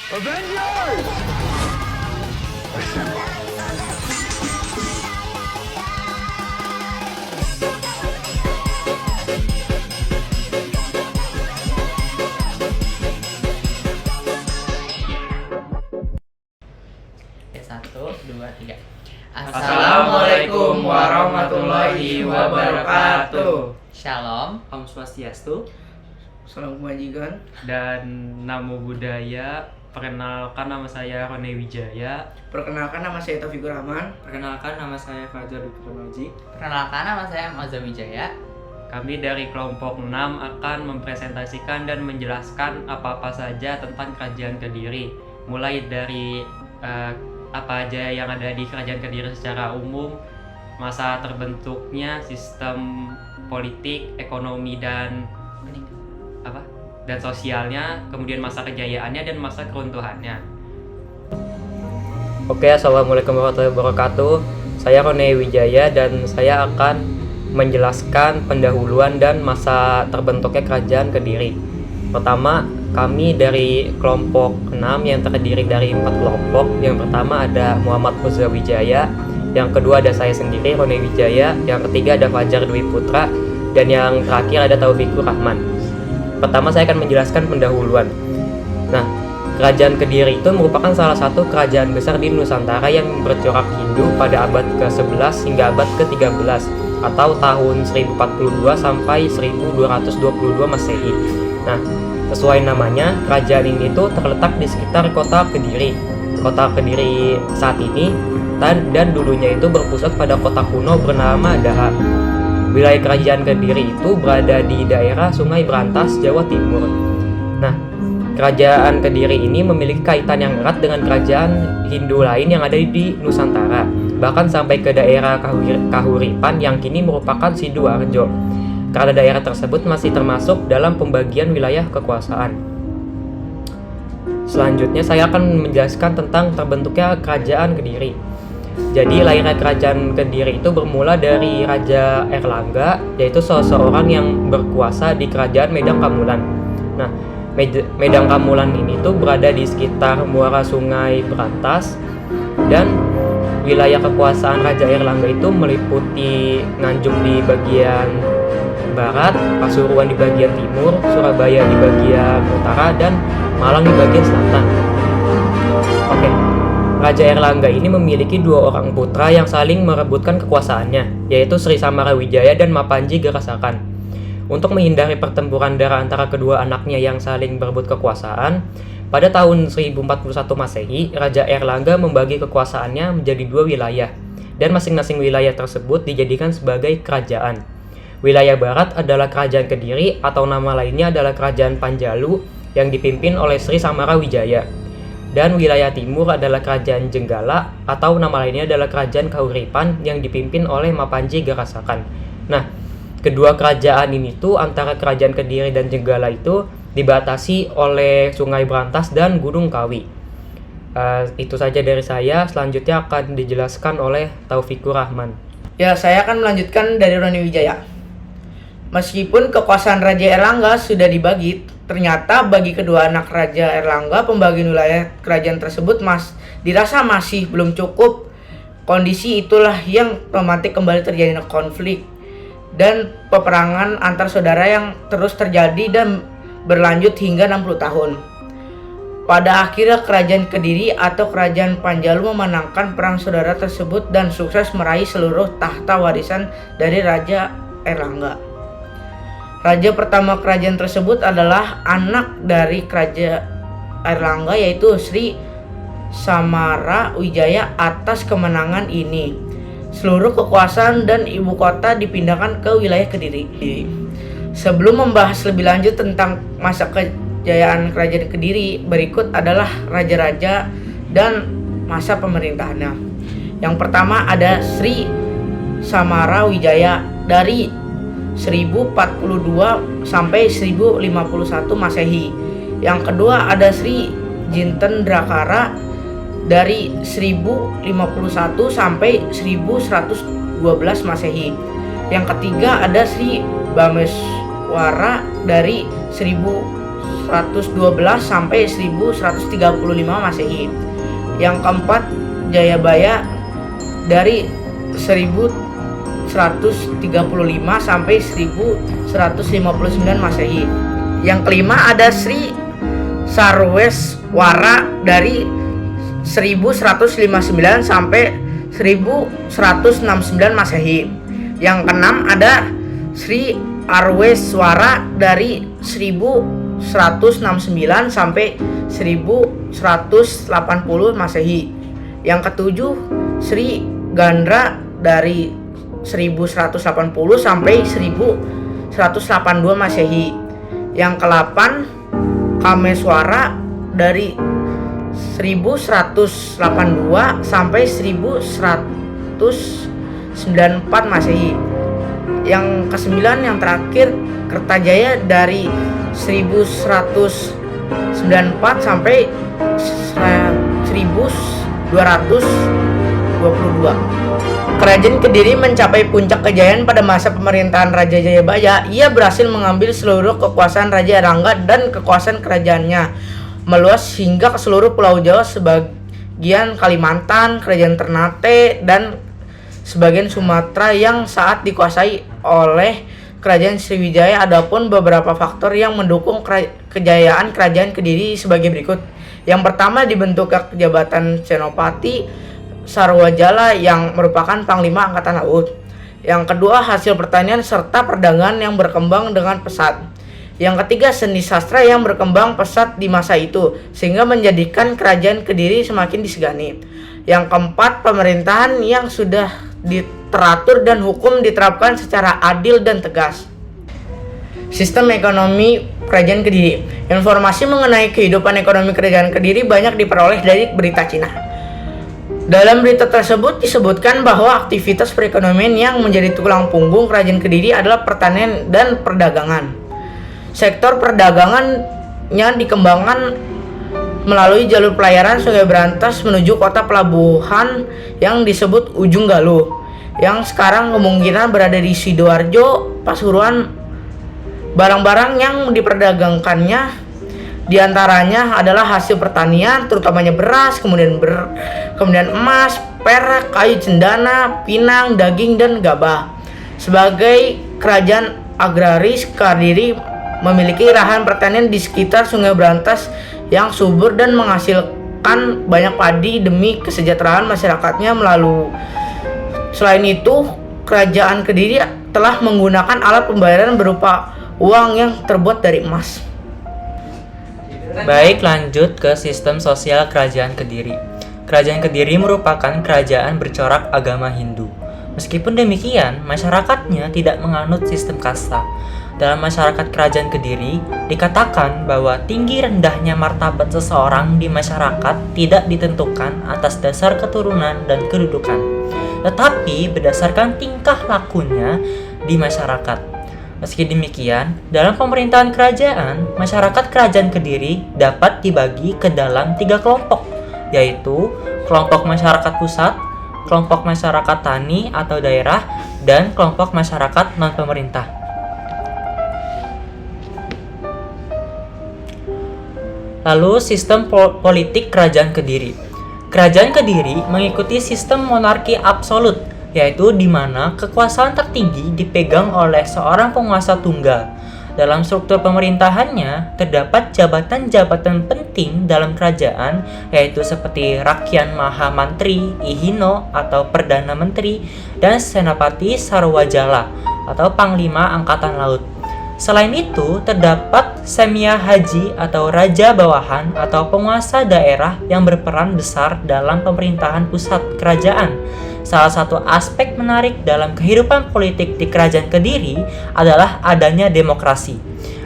Avengers! Assemble. Oke, 1, 2, 3. Assalamualaikum warahmatullahi wabarakatuh. Shalom. Om Swastiastu. Salam kebajikan. Dan namo budaya. Perkenalkan nama saya Rone Wijaya. Perkenalkan nama saya Taufikur Rahman. Perkenalkan nama saya Fajar Dukronoji. Perkenalkan nama saya Mazza Wijaya. Kami dari kelompok 6 akan mempresentasikan dan menjelaskan apa-apa saja tentang Kerajaan Kediri. Mulai dari apa aja yang ada di Kerajaan Kediri secara umum, masa terbentuknya, sistem politik, ekonomi dan sosialnya, kemudian masa kejayaannya dan masa keruntuhannya. Oke, assalamualaikum warahmatullahi wabarakatuh. Saya Rone Wijaya dan saya akan menjelaskan pendahuluan dan masa terbentuknya Kerajaan Kediri. Pertama, kami dari kelompok 6 yang terdiri dari 4 kelompok. Yang pertama ada Muhammad Mazza Wijaya, yang kedua ada saya sendiri Rone Wijaya, yang ketiga ada Fajar Dwi Putra, dan yang terakhir ada Taufikur Rahman. Pertama saya akan menjelaskan pendahuluan. Nah, Kerajaan Kediri itu merupakan salah satu kerajaan besar di Nusantara yang bercorak Hindu pada abad ke-11 hingga abad ke-13 atau tahun 1042 sampai 1222 Masehi. Nah, sesuai namanya, kerajaan ini tuh terletak di sekitar kota Kediri. Kota Kediri saat ini dan dulunya itu berpusat pada kota kuno bernama Daha. Wilayah Kerajaan Kediri itu berada di daerah Sungai Brantas, Jawa Timur. Nah, Kerajaan Kediri ini memiliki kaitan yang erat dengan kerajaan Hindu lain yang ada di Nusantara, bahkan sampai ke daerah Kahuripan yang kini merupakan Sidoarjo, karena daerah tersebut masih termasuk dalam pembagian wilayah kekuasaan. Selanjutnya saya akan menjelaskan tentang terbentuknya Kerajaan Kediri. Jadi lahirnya Kerajaan Kediri itu bermula dari Raja Erlangga, yaitu seseorang yang berkuasa di Kerajaan Medang Kamulan. Nah, Medang Kamulan ini tuh berada di sekitar muara Sungai Brantas, dan wilayah kekuasaan Raja Erlangga itu meliputi Nganjuk di bagian barat, Pasuruan di bagian timur, Surabaya di bagian utara, dan Malang di bagian selatan. Oke. Raja Erlangga ini memiliki 2 orang putra yang saling merebutkan kekuasaannya, yaitu Sri Samara Wijaya dan Mapanji Garasakan. Untuk menghindari pertempuran darah antara kedua anaknya yang saling berebut kekuasaan, pada tahun 1041 Masehi, Raja Erlangga membagi kekuasaannya menjadi 2 wilayah, dan masing-masing wilayah tersebut dijadikan sebagai kerajaan. Wilayah barat adalah Kerajaan Kediri atau nama lainnya adalah Kerajaan Panjalu yang dipimpin oleh Sri Samara Wijaya. Dan wilayah timur adalah Kerajaan Jenggala atau nama lainnya adalah Kerajaan Kahuripan yang dipimpin oleh Mapanji Garasakan. Nah, kedua kerajaan ini tuh antara Kerajaan Kediri dan Jenggala itu dibatasi oleh Sungai Brantas dan Gunung Kawi. Itu saja dari saya. Selanjutnya akan dijelaskan oleh Taufikur Rahman. Ya, saya akan melanjutkan dari Roni Wijaya. Meskipun kekuasaan Raja Erlangga sudah dibagi, ternyata bagi kedua anak Raja Erlangga pembagian wilayah kerajaan tersebut dirasa masih belum cukup. Kondisi itulah yang romantik kembali terjadi konflik dan peperangan antar saudara yang terus terjadi dan berlanjut hingga 60 tahun. Pada akhirnya Kerajaan Kediri atau Kerajaan Panjalu memenangkan perang saudara tersebut dan sukses meraih seluruh tahta warisan dari Raja Erlangga. Raja pertama kerajaan tersebut adalah anak dari Raja Erlangga, yaitu Sri Samara Wijaya. Atas kemenangan ini, seluruh kekuasaan dan ibu kota dipindahkan ke wilayah Kediri. Sebelum membahas lebih lanjut tentang masa kejayaan Kerajaan Kediri, berikut adalah raja-raja dan masa pemerintahannya. Yang pertama ada Sri Samara Wijaya dari 1042 sampai 1051 Masehi. Yang kedua ada Sri Jinten Drakara dari 1051 sampai 1112 Masehi. Yang ketiga ada Sri Bameswara dari 1000 sampai 1135 Masehi. Yang keempat, Jayabaya dari 1135 sampai 1159 Masehi. Yang kelima ada Sri Sarweswara dari 1159 sampai 1169 Masehi. Yang keenam ada Sri Arweswara dari 1169 sampai 1180 Masehi. Yang ketujuh Sri Gandra dari 1180 sampai 1182 Masehi. Yang ke-8 Kameswara dari 1182 sampai 1194 Masehi. Yang ke-9 yang terakhir Kertajaya dari 1194 sampai 1222. Kerajaan Kediri mencapai puncak kejayaan pada masa pemerintahan Raja Jayabaya. Ia berhasil mengambil seluruh kekuasaan Raja Erlangga dan kekuasaan kerajaannya meluas hingga ke seluruh Pulau Jawa, sebagian Kalimantan, Kerajaan Ternate, dan sebagian Sumatera yang saat dikuasai oleh Kerajaan Sriwijaya. Adapun beberapa faktor yang mendukung kejayaan Kerajaan Kediri sebagai berikut. Yang pertama, dibentuknya jabatan Senopati Sarwajala yang merupakan Panglima Angkatan Laut. Yang kedua, hasil pertanian serta perdagangan yang berkembang dengan pesat. Yang ketiga, seni sastra yang berkembang pesat di masa itu sehingga menjadikan Kerajaan Kediri semakin disegani. Yang keempat, pemerintahan yang sudah teratur dan hukum diterapkan secara adil dan tegas. Sistem ekonomi Kerajaan Kediri. Informasi mengenai kehidupan ekonomi Kerajaan Kediri banyak diperoleh dari berita Cina. Dalam berita tersebut disebutkan bahwa aktivitas perekonomian yang menjadi tulang punggung Kerajaan Kediri adalah pertanian dan perdagangan. Sektor perdagangannya dikembangkan melalui jalur pelayaran Sungai Berantas menuju kota pelabuhan yang disebut Ujung Galuh, yang sekarang kemungkinan berada di Sidoarjo, Pasuruan. Barang-barang yang diperdagangkannya diantaranya adalah hasil pertanian, terutamanya beras, kemudian emas, perak, kayu cendana, pinang, daging, dan gabah. Sebagai kerajaan agraris, Kediri memiliki lahan pertanian di sekitar Sungai Berantas yang subur dan menghasilkan banyak padi demi kesejahteraan masyarakatnya. Selain itu, Kerajaan Kediri telah menggunakan alat pembayaran berupa uang yang terbuat dari emas. Baik, lanjut ke sistem sosial Kerajaan Kediri. Kerajaan Kediri merupakan kerajaan bercorak agama Hindu. Meskipun demikian, masyarakatnya tidak menganut sistem kasta. Dalam masyarakat Kerajaan Kediri, dikatakan bahwa tinggi rendahnya martabat seseorang di masyarakat tidak ditentukan atas dasar keturunan dan kedudukan, tetapi berdasarkan tingkah lakunya di masyarakat. Meski demikian, dalam pemerintahan kerajaan, masyarakat Kerajaan Kediri dapat dibagi ke dalam 3 kelompok, yaitu kelompok masyarakat pusat, kelompok masyarakat tani atau daerah, dan kelompok masyarakat non-pemerintah. Lalu, sistem politik Kerajaan Kediri. Kerajaan Kediri mengikuti sistem monarki absolut, yaitu di mana kekuasaan tertinggi dipegang oleh seorang penguasa tunggal. Dalam struktur pemerintahannya, terdapat jabatan-jabatan penting dalam kerajaan, yaitu seperti Rakyan Maha Mantri, Ihino atau Perdana Menteri, dan Senapati Sarwajala atau Panglima Angkatan Laut. Selain itu, terdapat Semia Haji atau Raja Bawahan atau penguasa daerah yang berperan besar dalam pemerintahan pusat kerajaan. Salah satu aspek menarik dalam kehidupan politik di Kerajaan Kediri adalah adanya demokrasi.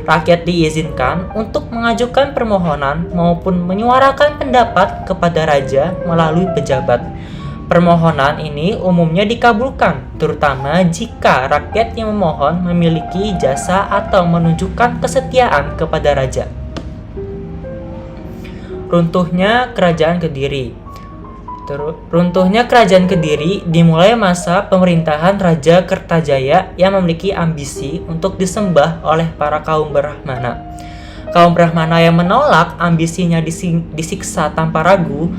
Rakyat diizinkan untuk mengajukan permohonan maupun menyuarakan pendapat kepada raja melalui pejabat. Permohonan ini umumnya dikabulkan, terutama jika rakyat yang memohon memiliki jasa atau menunjukkan kesetiaan kepada raja. Runtuhnya Kerajaan Kediri. Runtuhnya Kerajaan Kediri dimulai masa pemerintahan Raja Kertajaya yang memiliki ambisi untuk disembah oleh para kaum Brahmana. kaum Brahmana yang menolak ambisinya disiksa tanpa ragu,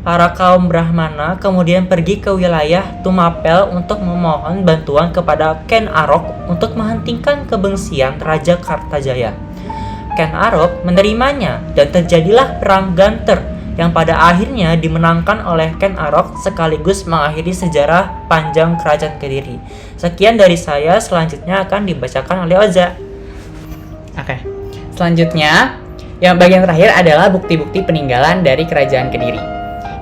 para kaum Brahmana kemudian pergi ke wilayah Tumapel untuk memohon bantuan kepada Ken Arok untuk menghentikan kebencian Raja Kartajaya. Ken Arok menerimanya dan terjadilah perang Ganter yang pada akhirnya dimenangkan oleh Ken Arok sekaligus mengakhiri sejarah panjang Kerajaan Kediri. Sekian dari saya, selanjutnya akan dibacakan oleh Oza. Oke. Selanjutnya, yang bagian terakhir adalah bukti-bukti peninggalan dari Kerajaan Kediri.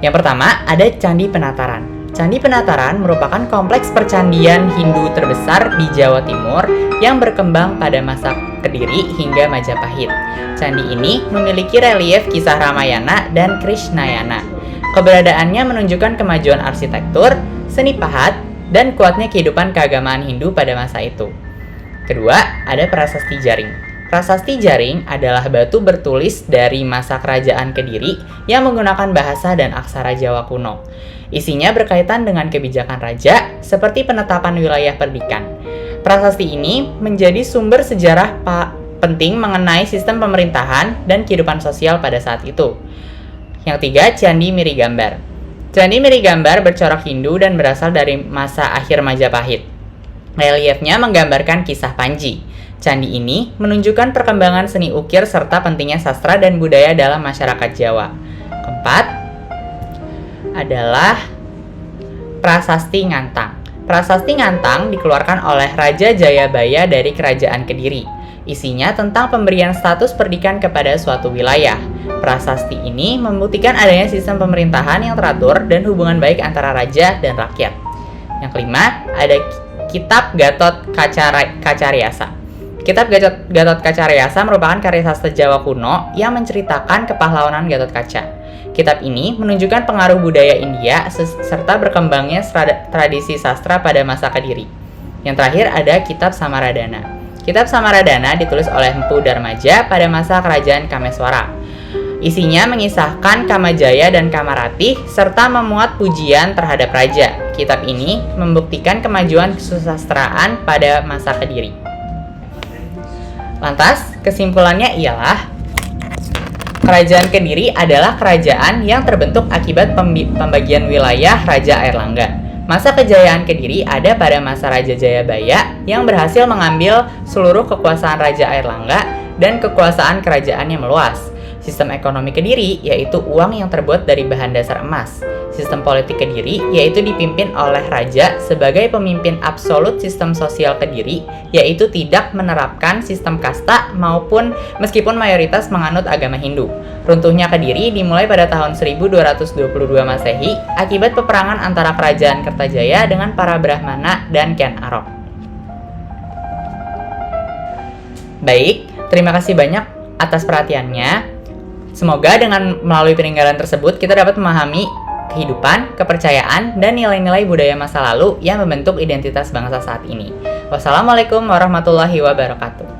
Yang pertama, ada Candi Penataran. Candi Penataran merupakan kompleks percandian Hindu terbesar di Jawa Timur yang berkembang pada masa Kediri hingga Majapahit. Candi ini memiliki relief kisah Ramayana dan Krishnayana. Keberadaannya menunjukkan kemajuan arsitektur, seni pahat, dan kuatnya kehidupan keagamaan Hindu pada masa itu. Kedua, ada Prasasti Jaring. Prasasti Jaring adalah batu bertulis dari masa Kerajaan Kediri yang menggunakan bahasa dan aksara Jawa kuno. Isinya berkaitan dengan kebijakan raja, seperti penetapan wilayah perdikan. Prasasti ini menjadi sumber sejarah penting mengenai sistem pemerintahan dan kehidupan sosial pada saat itu. Yang tiga, Candi Mirigambar. Candi Mirigambar bercorak Hindu dan berasal dari masa akhir Majapahit. Reliefnya menggambarkan kisah Panji. Candi ini menunjukkan perkembangan seni ukir serta pentingnya sastra dan budaya dalam masyarakat Jawa. Keempat adalah Prasasti Ngantang. Prasasti Ngantang dikeluarkan oleh Raja Jayabaya dari Kerajaan Kediri. Isinya tentang pemberian status perdikan kepada suatu wilayah. Prasasti ini membuktikan adanya sistem pemerintahan yang teratur dan hubungan baik antara raja dan rakyat. Yang kelima, ada Kitab Gatot Kacaryasa. Kitab Gatot Kacaryasa merupakan karya sastra Jawa kuno yang menceritakan kepahlawanan Gatot Kaca. Kitab ini menunjukkan pengaruh budaya India serta berkembangnya tradisi sastra pada masa Kediri. Yang terakhir ada Kitab Samaradana. Kitab Samaradana ditulis oleh Empu Darmaja pada masa Kerajaan Kameswara. Isinya mengisahkan Kamajaya dan Kamaratih serta memuat pujian terhadap raja. Kitab ini membuktikan kemajuan kesusastraan pada masa Kediri. Lantas, kesimpulannya ialah Kerajaan Kediri adalah kerajaan yang terbentuk akibat pembagian wilayah Raja Airlangga. Masa kejayaan Kediri ada pada masa Raja Jayabaya yang berhasil mengambil seluruh kekuasaan Raja Airlangga dan kekuasaan kerajaan yang meluas. Sistem ekonomi Kediri yaitu uang yang terbuat dari bahan dasar emas. Sistem politik Kediri yaitu dipimpin oleh raja sebagai pemimpin absolut sistem sosial Kediri, yaitu tidak menerapkan sistem kasta maupun meskipun mayoritas menganut agama Hindu. Runtuhnya Kediri dimulai pada tahun 1222 Masehi akibat peperangan antara Kerajaan Kertajaya dengan para Brahmana dan Ken Arok. Baik, terima kasih banyak atas perhatiannya. Semoga dengan melalui peninggalan tersebut kita dapat memahami kehidupan, kepercayaan, dan nilai-nilai budaya masa lalu yang membentuk identitas bangsa saat ini. Wassalamualaikum warahmatullahi wabarakatuh.